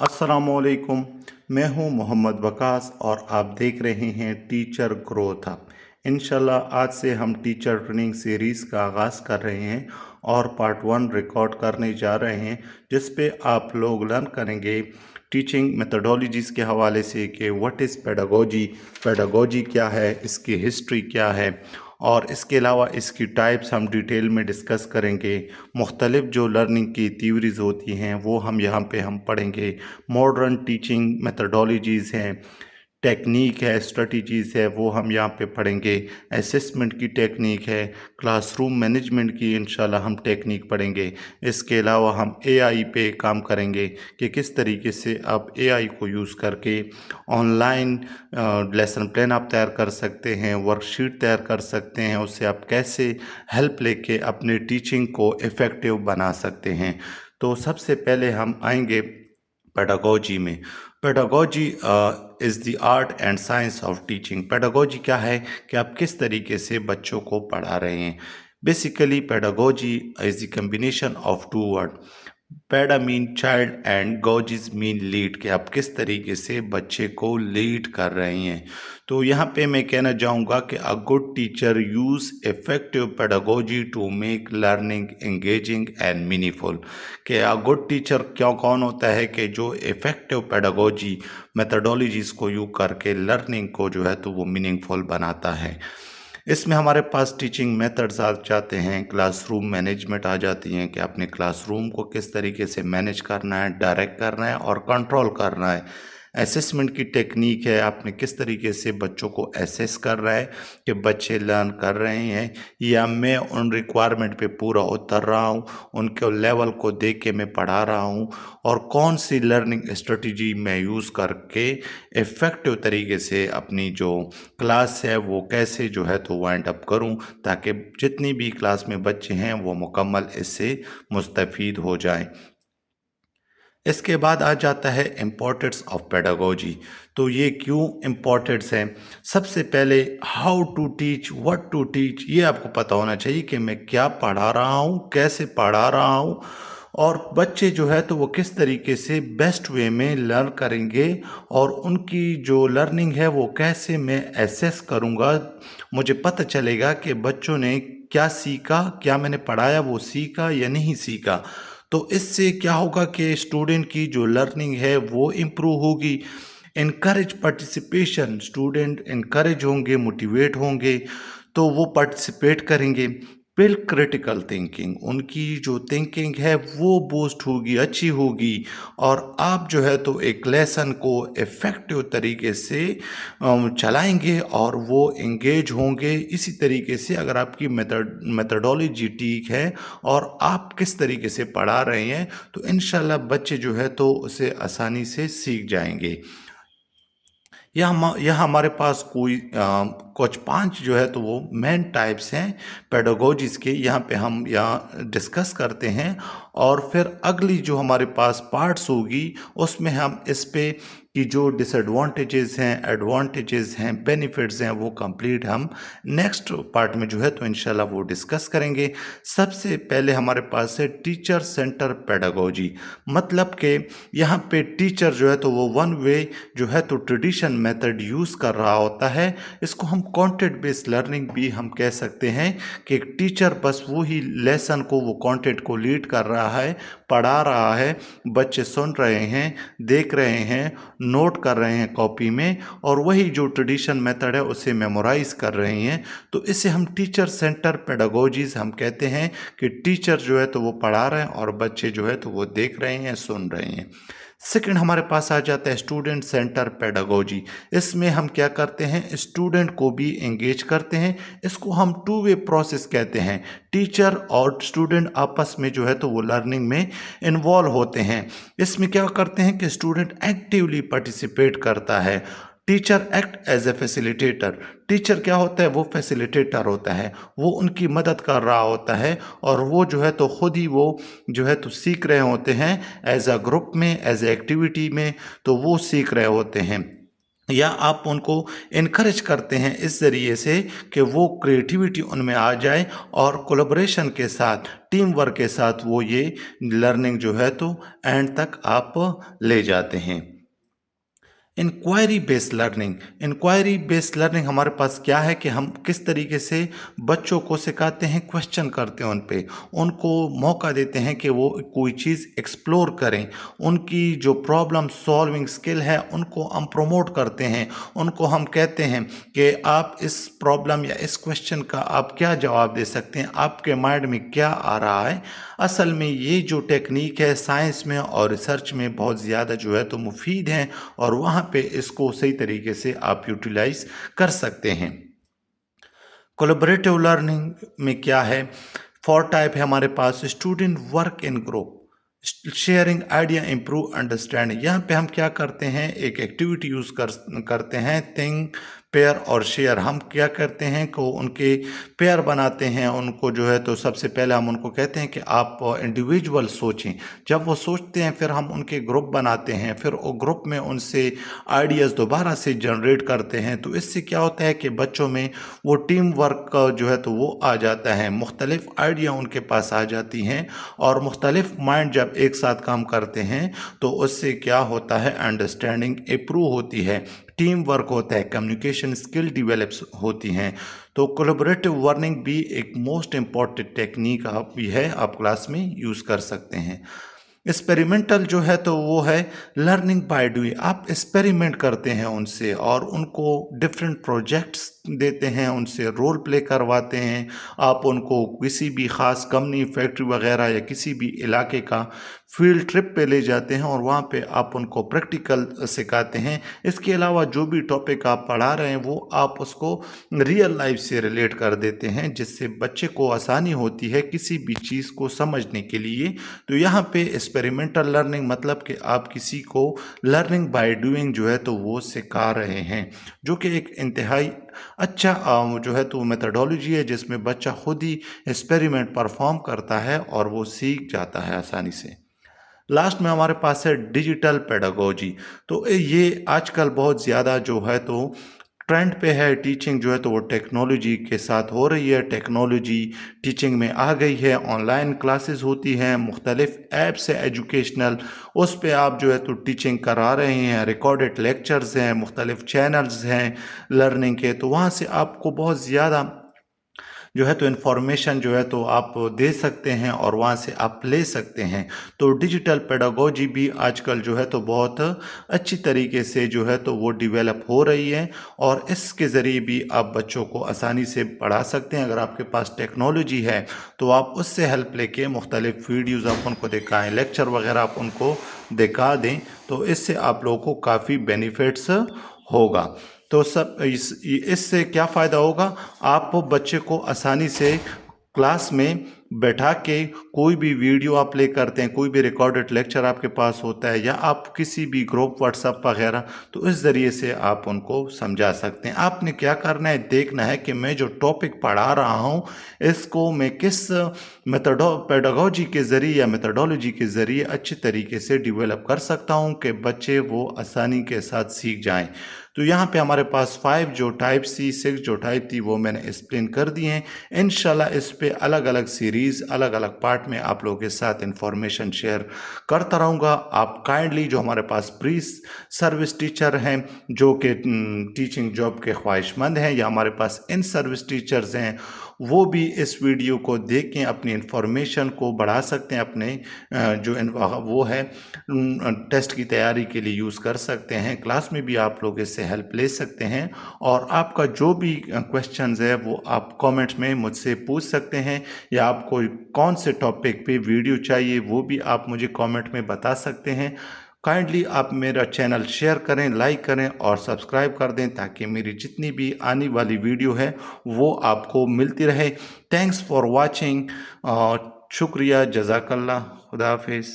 अस्सलामुअलैकुम। मैं हूं मोहम्मद वकास और आप देख रहे हैं टीचर ग्रोथ हब। इंशाल्लाह आज से हम टीचर ट्रेनिंग सीरीज़ का आगाज़ कर रहे हैं और पार्ट 1 रिकॉर्ड करने जा रहे हैं, जिस पे आप लोग लर्न करेंगे टीचिंग मेथडोलॉजीज़ के हवाले से कि व्हाट इज़ पेडागोजी, पेडागोजी क्या है, इसकी हिस्ट्री क्या है, और इसके अलावा इसकी टाइप्स हम डिटेल में डिस्कस करेंगे। मुख्तलिफ जो लर्निंग की थ्योरीज़ होती हैं वो हम यहाँ पे हम पढ़ेंगे। मॉडर्न टीचिंग मेथडोलॉजीज़ हैं, टेक्निक है, स्ट्रेटजीज़ है, वो हम यहाँ पे पढ़ेंगे। असेसमेंट की टेक्निक है, क्लासरूम मैनेजमेंट की इंशाल्लाह हम टेक्निक पढ़ेंगे। इसके अलावा हम एआई पे काम करेंगे कि किस तरीके से आप एआई को यूज़ करके ऑनलाइन लेसन प्लान आप तैयार कर सकते हैं, वर्कशीट तैयार कर सकते हैं, उससे आप कैसे हेल्प लेके अपने टीचिंग को इफ़ेक्टिव बना सकते हैं। तो सबसे पहले हम आएंगे पेडागोजी में। Pedagogy is the art and science of teaching. Pedagogy क्या है कि आप किस तरीके से बच्चों को पढ़ा रहे हैं। Basically pedagogy is the combination of two word. Paeda mean child and gogos mean lead, कि आप किस तरीके से बच्चे को लीड कर रहे हैं। तो यहाँ पे मैं कहना चाहूँगा कि a good teacher use effective pedagogy to make learning engaging and meaningful. कि अ गुड टीचर क्यों कौन होता है कि जो इफेक्टिव पेडागोजी मेथडोलॉजीज़ को यूज करके लर्निंग को जो है तो वो मीनिंगफुल बनाता है। इसमें हमारे पास टीचिंग मेथड्स आ जाते हैं, क्लासरूम मैनेजमेंट आ जाती हैं कि अपने क्लासरूम को किस तरीके से मैनेज करना है, डायरेक्ट करना है और कंट्रोल करना है। असेसमेंट की टेक्निक है, आपने किस तरीके से बच्चों को असेस कर रहा है कि बच्चे लर्न कर रहे हैं या मैं उन रिक्वायरमेंट पे पूरा उतर रहा हूँ, उनके लेवल को देख के मैं पढ़ा रहा हूँ, और कौन सी लर्निंग स्ट्रेटजी मैं यूज़ करके इफ़ेक्टिव तरीके से अपनी जो क्लास है वो कैसे जो है तो वाइंड अप करूं, ताकि जितनी भी क्लास में बच्चे हैं वो मुकम्मल इससे मुस्तफ़ीद हो जाएं। इसके बाद आ जाता है इम्पोर्टेंस ऑफ पेडागोजी। तो ये क्यों इम्पोर्टेंस है? सबसे पहले how to teach, what to teach, ये आपको पता होना चाहिए कि मैं क्या पढ़ा रहा हूँ, कैसे पढ़ा रहा हूँ, और बच्चे जो है तो वो किस तरीके से बेस्ट वे में लर्न करेंगे, और उनकी जो लर्निंग है वो कैसे मैं एसेस करूँगा। मुझे पता चलेगा कि बच्चों ने क्या सीखा, क्या मैंने पढ़ाया वो सीखा या नहीं सीखा। तो इससे क्या होगा कि स्टूडेंट की जो लर्निंग है वो इम्प्रूव होगी। इनकरेज पार्टिसिपेशन, स्टूडेंट इनकरेज होंगे, मोटिवेट होंगे, तो वो पार्टिसिपेट करेंगे। बिल्ड क्रिटिकल थिंकिंग, उनकी जो थिंकिंग है वो बूस्ट होगी, अच्छी होगी, और आप जो है तो एक लेसन को इफ़ेक्टिव तरीके से चलाएंगे और वो इंगेज होंगे। इसी तरीके से अगर आपकी मेथडोलॉजी ठीक है और आप किस तरीके से पढ़ा रहे हैं तो इंशाल्लाह बच्चे जो है तो उसे आसानी से सीख जाएंगे। यह हमारे पास कुछ 5 जो है तो वो मेन टाइप्स हैं पेडागोजीज़ के, यहाँ पे हम यहाँ डिस्कस करते हैं, और फिर अगली जो हमारे पास पार्ट्स होगी उसमें हम इस पे कि जो डिसएडवांटेजेस हैं, एडवांटेजेस हैं, बेनिफिट्स हैं, वो कंप्लीट हम नेक्स्ट पार्ट में जो है तो इंशाल्लाह वो डिस्कस करेंगे। सबसे पहले हमारे पास है टीचर सेंटर पेडागोजी। मतलब कि यहाँ पे टीचर जो है तो वो वन वे जो है तो ट्रेडिशन मेथड यूज़ कर रहा होता है। इसको हम कंटेंट बेस्ड लर्निंग भी हम कह सकते हैं कि एक टीचर बस वही लेसन को, वो कंटेंट को लीड कर रहा है, पढ़ा रहा है, बच्चे सुन रहे हैं, देख रहे हैं, नोट कर रहे हैं कॉपी में, और वही जो ट्रेडिशन मेथड है उसे मेमोराइज कर रहे हैं। तो इसे हम टीचर सेंटर पेडागोजीज हम कहते हैं कि टीचर जो है तो वो पढ़ा रहे हैं और बच्चे जो है तो वो देख रहे हैं, सुन रहे हैं। सेकंड हमारे पास आ जाता है स्टूडेंट सेंटर पेडागोजी। इसमें हम क्या करते हैं, स्टूडेंट को भी एंगेज करते हैं। इसको हम टू वे प्रोसेस कहते हैं। टीचर और स्टूडेंट आपस में जो है तो वो लर्निंग में इन्वॉल्व होते हैं। इसमें क्या करते हैं कि स्टूडेंट एक्टिवली पार्टिसिपेट करता है। Teacher act as a facilitator. Teacher क्या होता है, वो फैसिलिटेटर होता है, वो उनकी मदद कर रहा होता है, और वो जो है तो खुद ही वो जो है तो सीख रहे होते हैं एज अ ग्रुप में, एज ए एक्टिविटी में, तो वो सीख रहे होते हैं। या आप उनको इनकरेज करते हैं इस ज़रिए से कि वो क्रिएटिविटी उनमें आ जाए और कोलैबोरेशन के साथ, टीम वर्क के साथ वो ये लर्निंग जो है तो एंड तक आप ले जाते हैं। इंक्वायरी बेस्ड लर्निंग हमारे पास क्या है कि हम किस तरीके से बच्चों को सिखाते हैं, क्वेश्चन करते हैं उन पे, उनको मौका देते हैं कि वो कोई चीज़ एक्सप्लोर करें, उनकी जो प्रॉब्लम सॉल्विंग स्किल है उनको हम प्रमोट करते हैं, उनको हम कहते हैं कि आप इस प्रॉब्लम या इस क्वेश्चन का आप क्या जवाब दे सकते हैं, आपके माइंड में क्या आ रहा है। असल में ये जो टेक्निक है साइंस में और रिसर्च में बहुत ज़्यादा जो है तो मुफीद हैं और वहाँ पे इसको सही तरीके से आप यूटिलाइज कर सकते हैं। कोलैबोरेटिव लर्निंग में क्या है, 4 टाइप है हमारे पास। Student work in group, sharing idea, improve understanding. यहाँ पे हम क्या करते हैं, एक एक्टिविटी यूज़ करते हैं, थिंक पेयर और शेयर। हम क्या करते हैं को उनके पेयर बनाते हैं, उनको जो है तो सबसे पहले हम उनको कहते हैं कि आप इंडिविजुअल सोचें। जब वो सोचते हैं फिर हम उनके ग्रुप बनाते हैं, फिर वो ग्रुप में उनसे आइडियाज़ दोबारा से जनरेट करते हैं। तो इससे क्या होता है कि बच्चों में वो टीम वर्क का जो है तो वो आ जाता है, मुख्तलिफ आइडिया उनके पास आ जाती हैं और मुख्तलिफ माइंड जब एक साथ काम करते हैं तो उससे क्या होता है, अंडरस्टैंडिंग इम्प्रूव होती है, टीम वर्क होता है, कम्युनिकेशन स्किल डेवलप्स होती हैं। तो कोलैबोरेटिव लर्निंग भी एक मोस्ट इम्पॉर्टेंट टेक्निक आप भी है, आप क्लास में यूज़ कर सकते हैं। एक्सपेरिमेंटल जो है तो वो है लर्निंग बाय डूइंग। आप एक्सपेरिमेंट करते हैं उनसे और उनको डिफरेंट प्रोजेक्ट्स देते हैं, उनसे रोल प्ले करवाते हैं। आप उनको किसी भी ख़ास कंपनी, फैक्ट्री वगैरह या किसी भी इलाके का फील्ड ट्रिप पे ले जाते हैं और वहाँ पे आप उनको प्रैक्टिकल सिखाते हैं। इसके अलावा जो भी टॉपिक आप पढ़ा रहे हैं वो आप उसको रियल लाइफ से रिलेट कर देते हैं, जिससे बच्चे को आसानी होती है किसी भी चीज़ को समझने के लिए। तो यहाँ पे एक्सपेरिमेंटल लर्निंग मतलब कि आप किसी को लर्निंग बाय डूइंग जो है तो वो सिखा रहे हैं, जो कि एक इंतहाई अच्छा जो है तो मेथडोलॉजी है जिसमें बच्चा खुद ही एक्सपेरिमेंट परफॉर्म करता है और वो सीख जाता है आसानी से। लास्ट में हमारे पास है डिजिटल पेडागोजी। तो ये आजकल बहुत ज़्यादा जो है तो ट्रेंड पे है, टीचिंग जो है तो वो टेक्नोलॉजी के साथ हो रही है, टेक्नोलॉजी टीचिंग में आ गई है, ऑनलाइन क्लासेस होती हैं, मुख्तलिफ ऐप्स है एजुकेशनल, उस पे आप जो है तो टीचिंग करा रहे हैं, रिकॉर्डेड लेक्चर्स हैं, मुख्तलिफ चैनल्स हैं लर्निंग के, तो वहाँ से आपको बहुत ज़्यादा जो है तो इन्फॉर्मेशन जो है तो आप दे सकते हैं और वहाँ से आप ले सकते हैं। तो डिजिटल पेडागोजी भी आजकल जो है तो बहुत अच्छी तरीके से जो है तो वो डेवलप हो रही है और इसके ज़रिए भी आप बच्चों को आसानी से पढ़ा सकते हैं। अगर आपके पास टेक्नोलॉजी है तो आप उससे हेल्प लेके मुख्तलिफ वीडियोज़ आप उनको दिखाएँ, लेक्चर वगैरह आप उनको दिखा दें, तो इससे आप लोगों को काफ़ी बेनिफिट्स होगा। तो सब इससे क्या फ़ायदा होगा, आप बच्चे को आसानी से क्लास में बैठा के कोई भी वीडियो आप प्ले करते हैं, कोई भी रिकॉर्डेड लेक्चर आपके पास होता है या आप किसी भी ग्रुप व्हाट्सएप वगैरह, तो इस ज़रिए से आप उनको समझा सकते हैं। आपने क्या करना है, देखना है कि मैं जो टॉपिक पढ़ा रहा हूँ इसको मैं किस पेडागोजी के ज़रिए या मेथडोलॉजी के ज़रिए अच्छी तरीके से डेवलप कर सकता हूँ कि बच्चे वो आसानी के साथ सीख जाएँ। तो यहाँ पे हमारे पास 5 जो टाइप थी, 6 जो टाइप थी वो मैंने एक्सप्लेन कर दी हैं। इंशाल्लाह इस पे अलग अलग सीरीज़, अलग अलग पार्ट में आप लोगों के साथ इंफॉर्मेशन शेयर करता रहूँगा। आप काइंडली जो हमारे पास प्री सर्विस टीचर हैं जो कि टीचिंग जॉब के ख्वाहिशमंद हैं या हमारे पास इन सर्विस टीचर्स हैं, वो भी इस वीडियो को देखें, अपनी इंफॉर्मेशन को बढ़ा सकते हैं, अपने वो है टेस्ट की तैयारी के लिए यूज़ कर सकते हैं। क्लास में भी आप लोग इससे हेल्प ले सकते हैं और आपका जो भी क्वेश्चंस है वो आप कमेंट्स में मुझसे पूछ सकते हैं या आपको कौन से टॉपिक पे वीडियो चाहिए वो भी आप मुझे कमेंट में बता सकते हैं। काइंडली आप मेरा चैनल शेयर करें, लाइक करें और सब्सक्राइब कर दें ताकि मेरी जितनी भी आने वाली वीडियो है वो आपको मिलती रहे। Thanks for watching. शुक्रिया, जज़ाकल्लाह, खुदा हाफिज़।